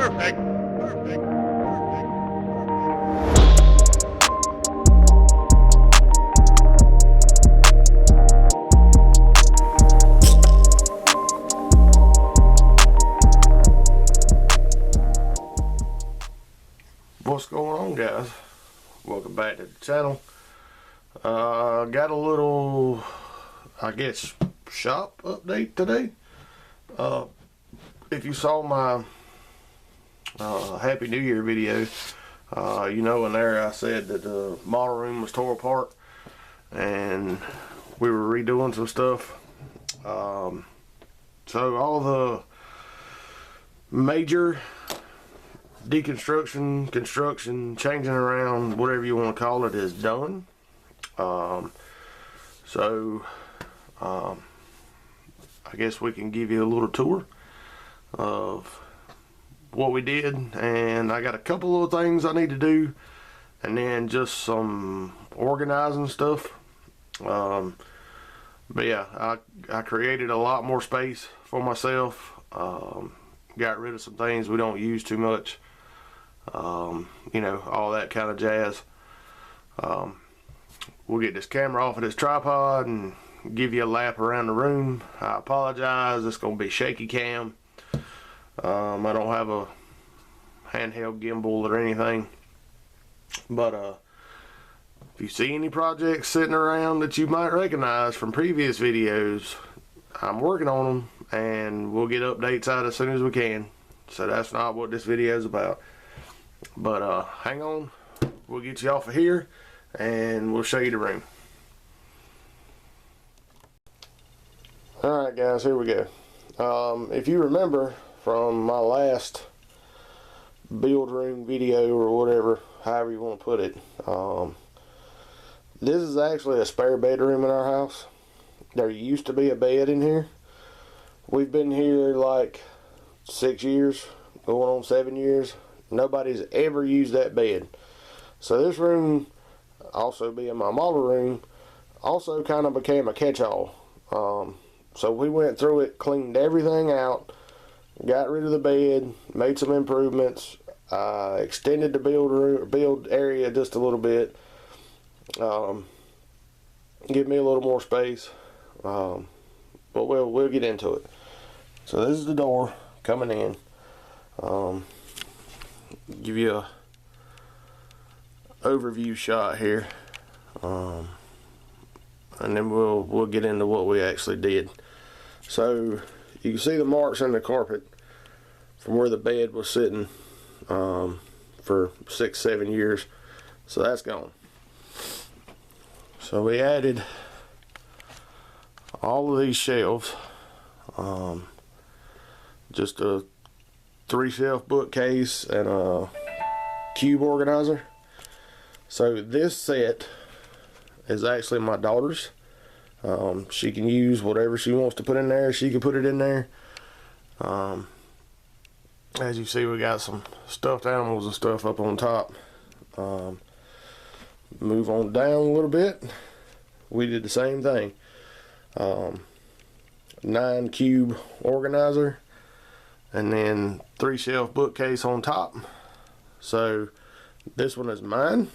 Perfect. What's going on, guys? Welcome back to the channel. Got a little, I guess, shop update today. If you saw my Happy New Year video, you know, in there I said that the model room was tore apart and we were redoing some stuff. So all the major deconstruction, construction, changing around, whatever you want to call it, is done. I guess we can give you a little tour of what we did, and I got a couple little things I need to do, and then just some organizing stuff. But yeah, I created a lot more space for myself. Got rid of some things we don't use too much. You know, all that kind of jazz. We'll get this camera off of this tripod and give you a lap around the room. I apologize, it's gonna be shaky cam. I don't have a handheld gimbal or anything, but if you see any projects sitting around that you might recognize from previous videos, I'm working on them and we'll get updates out as soon as we can. So that's not what this video is about. But hang on, we'll get you off of here and we'll show you the room. Alright guys, here we go. If you remember from my last build room video or whatever, however you want to put it, this is actually a spare bedroom in our house. There used to be a bed in here. We've been here like 6 years, going on 7 years. Nobody's ever used that bed. So this room, also being my model room, also kind of became a catch-all. So we went through it, cleaned everything out, got rid of the bed, made some improvements, extended the build area just a little bit, give me a little more space, but we'll get into it. So this is the door coming in. Give you a overview shot here, and then we'll get into what we actually did. So you can see the marks in the carpet from where the bed was sitting for 6-7 years. So that's gone. So we added all of these shelves, just a 3-shelf bookcase and a cube organizer. So this set is actually my daughter's. She can use whatever she wants to put in there. She can put it in there. As you see, we got some stuffed animals and stuff up on top. Move on down a little bit. We did the same thing. 9 cube organizer, and then 3-shelf bookcase on top. So this one is mine.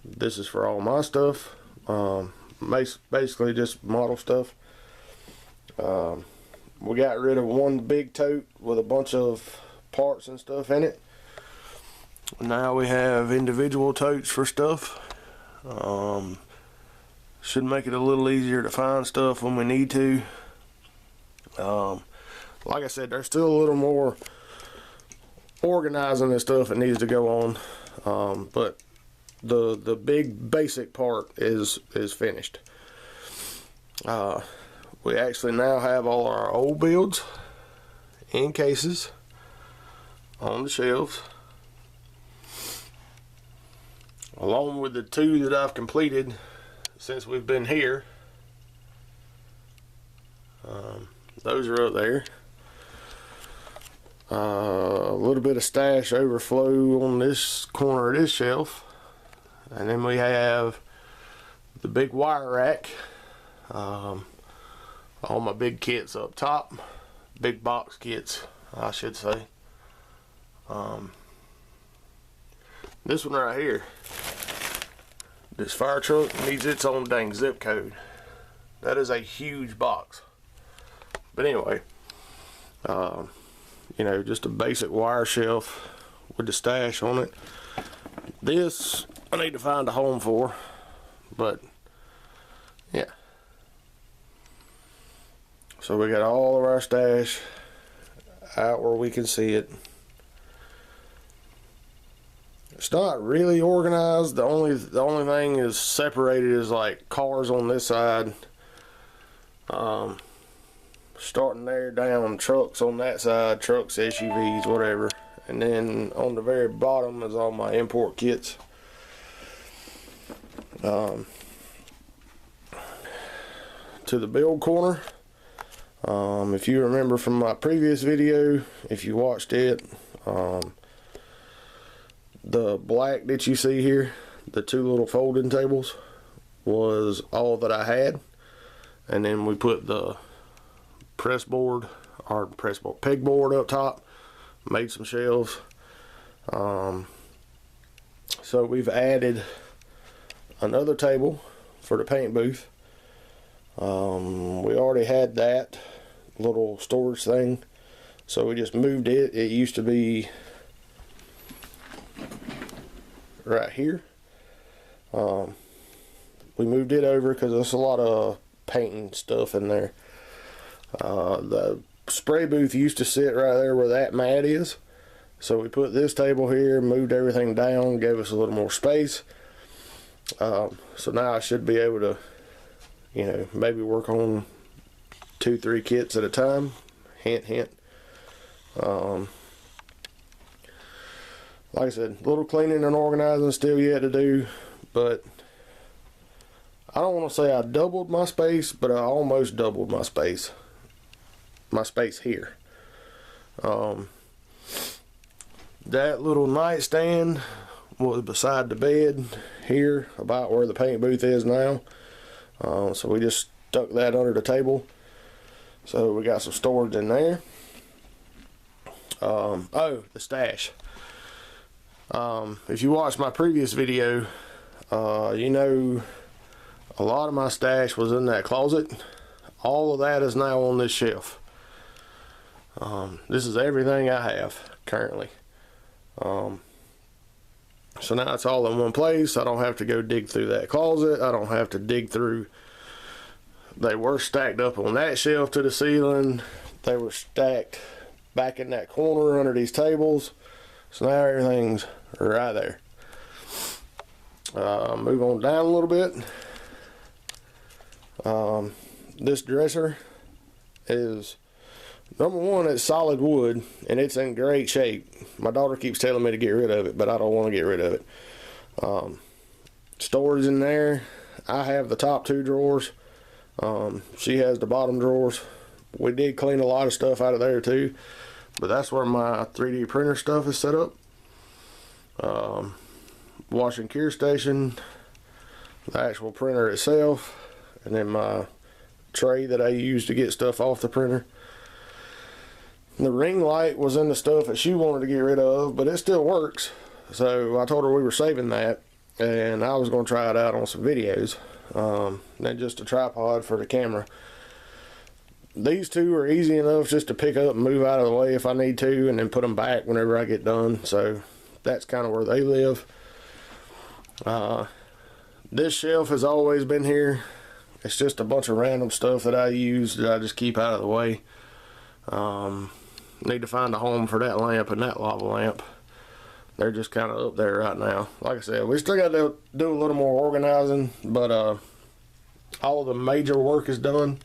This is for all my stuff. Basically just model stuff. We got rid of one big tote with a bunch of parts and stuff in it. Now we have individual totes for stuff. Should make it a little easier to find stuff when we need to. Like I said, there's still a little more organizing and stuff that needs to go on, but the big basic part is finished. We actually now have all our old builds in cases on the shelves, along with the 2 that I've completed since we've been here. Those are up there. A little bit of stash overflow on this corner of this shelf, and then we have the big wire rack. All my big kits up top, big box kits I should say. This one right here, this fire truck needs its own dang zip code. That is a huge box. But anyway, you know, just a basic wire shelf with the stash on it. This I need to find a home for, but yeah. So we got all of our stash out where we can see it. It's not really organized. The only thing is separated is like cars on this side. Starting there down, trucks on that side, trucks, SUVs, whatever. And then on the very bottom is all my import kits. To the build corner. If you remember from my previous video, if you watched it, the black that you see here, the two little folding tables, was all that I had. And then we put the pegboard up top, made some shelves. So we've added another table for the paint booth. We already had that little storage thing, so we just moved it. It used to be right here. We moved it over because there's a lot of painting stuff in there. The spray booth used to sit right there where that mat is, so we put this table here, moved everything down, gave us a little more space. So now I should be able to, you know, maybe work on 2-3 kits at a time. Hint, hint. Like I said, a little cleaning and organizing still yet to do, but I don't want to say I doubled my space, but I almost doubled my space. My space here. That little nightstand was beside the bed here, about where the paint booth is now. So we just stuck that under the table. So we got some storage in there. Oh, the stash. If you watched my previous video, you know a lot of my stash was in that closet. All of that is now on this shelf. This is everything I have currently. So now it's all in one place. I don't have to go dig through that closet. I don't have to dig through. They were stacked up on that shelf to the ceiling. They were stacked back in that corner under these tables. So now everything's right there. Move on down a little bit. This dresser is, number one, it's solid wood and it's in great shape. My daughter keeps telling me to get rid of it, but I don't want to get rid of it. Storage in there. I have the top 2 drawers. She has the bottom drawers. We did clean a lot of stuff out of there too, but that's where my 3D printer stuff is set up. Wash and cure station, the actual printer itself, and then my tray that I use to get stuff off the printer. The ring light was in the stuff that she wanted to get rid of, but it still works. So I told her we were saving that, and I was going to try it out on some videos. Then just a tripod for the camera. These two are easy enough just to pick up and move out of the way if I need to, and then put them back whenever I get done. So that's kind of where they live. This shelf has always been here. It's just a bunch of random stuff that I use that I just keep out of the way. Need to find a home for that lamp and that lava lamp. They're just kind of up there right now. Like I said, we still got to do a little more organizing, but all of the major work is done.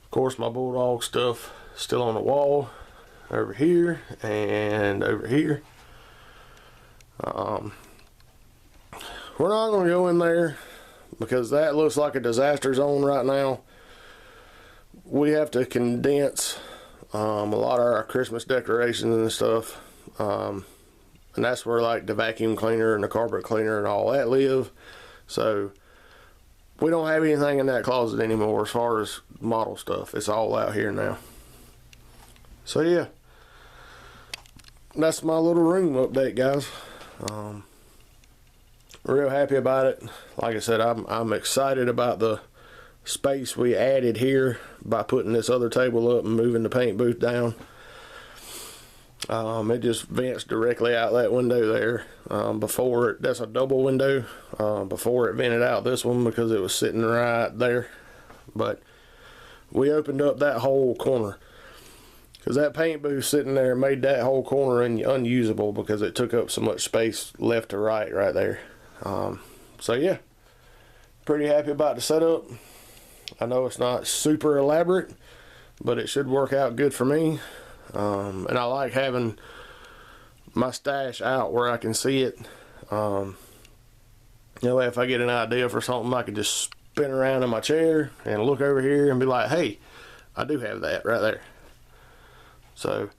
Of course, my bulldog stuff still on the wall over here and over here. We're not going to go in there because that looks like a disaster zone right now. We have to condense a lot of our Christmas decorations and stuff, and that's where like the vacuum cleaner and the carpet cleaner and all that live. So we don't have anything in that closet anymore as far as model stuff. It's all out here now. So yeah, that's my little room update, guys. Real happy about it. Like I said, I'm excited about the space we added here by putting this other table up and moving the paint booth down. It just vents directly out that window there. Before it, that's a double window. Before it vented out this one because it was sitting right there. But we opened up that whole corner because that paint booth sitting there made that whole corner unusable because it took up so much space left to right there. So yeah, pretty happy about the setup. I know it's not super elaborate, but it should work out good for me. And I like having my stash out where I can see it. You know, if I get an idea for something, I can just spin around in my chair and look over here and be like, hey, I do have that right there. So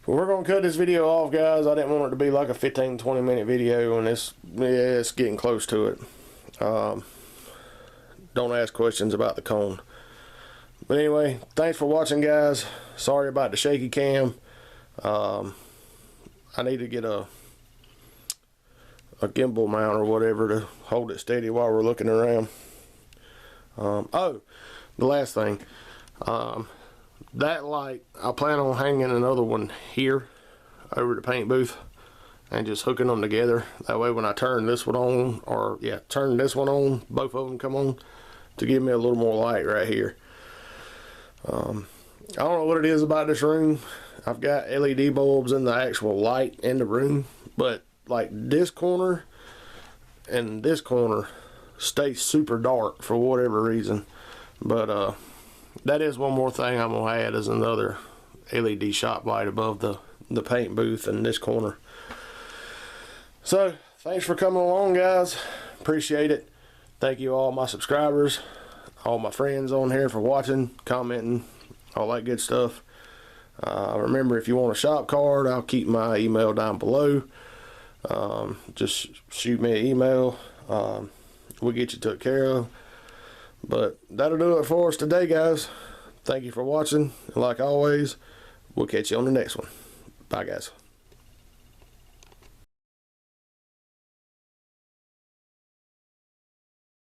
we're gonna cut this video off, guys. I didn't want it to be like a 15-20 minute video, and it's getting close to it. Don't ask questions about the cone. But anyway, thanks for watching, guys. Sorry about the shaky cam. I need to get a gimbal mount or whatever to hold it steady while we're looking around. Oh, the last thing. That light, I plan on hanging another one here over the paint booth and just hooking them together. That way when I turn this one on, or yeah, turn this one on, both of them come on to give me a little more light right here. I don't know what it is about this room. I've got LED bulbs in the actual light in the room, but like this corner and this corner stay super dark for whatever reason. But that is one more thing I'm gonna add, is another LED shop light above the paint booth in this corner. So thanks for coming along, guys. Appreciate it. Thank you all my subscribers, all my friends on here for watching, commenting, all that good stuff. Remember, if you want a shop card, I'll keep my email down below. Just shoot me an email. We'll get you took care of. But that'll do it for us today, guys. Thank you for watching. And like always, we'll catch you on the next one. Bye, guys.